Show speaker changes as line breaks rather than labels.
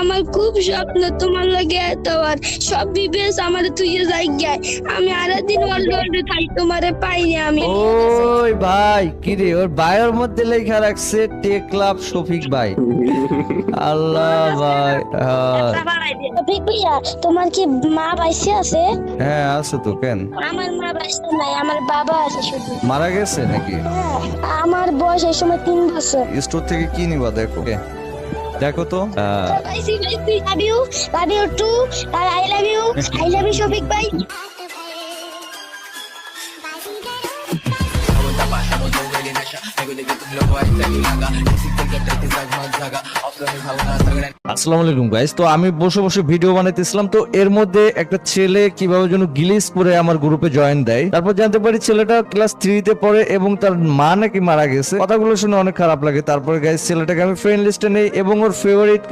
আমার খুব স্বপ্ন তোমার লাগে তোমার সব বিবেস আমার তুই যাই গায় আমি আরেকদিন অলরেডি খাই তোমারে পাইনি আমি
ওই ভাই কি রে ওর বায়োর মধ্যে লেখা রাখছে টেক ক্লাব শফিক ভাই। আল্লাহ ভাই
শফিক ভাইয়া তোমার কি মা বাইসে আছে?
হ্যাঁ আছে তো, কেন
আমার মা বাইসে নাই, আমার বাবা আছে শুধু।
মারা গেছে নাকি?
হ্যাঁ, আমার বয়স এই সময় 3 বছর।
স্টোর থেকে কি নিবা দেখো, দেখো তো।
পাইছি পাইছি love you too I love you Shafiq ভাই।
আসসালামু আলাইকুম গাইস, তো আমি বসে বসে ভিডিও বানাইতেছিলাম, তো এর মধ্যে একটা ছেলে কিভাবে যেন গিলিস করে আমার গ্রুপে জয়েন দেয়। তারপর জানতে পারি ছেলেটা ক্লাস 3 তে পড়ে এবং তার মা নাকি মারা গেছে। কথাগুলো শুনে অনেক খারাপ লাগে। তারপরে গাইস ছেলেটাকে আমি ফ্রেন্ড লিস্টে নেই এবং ওর ফেভারিট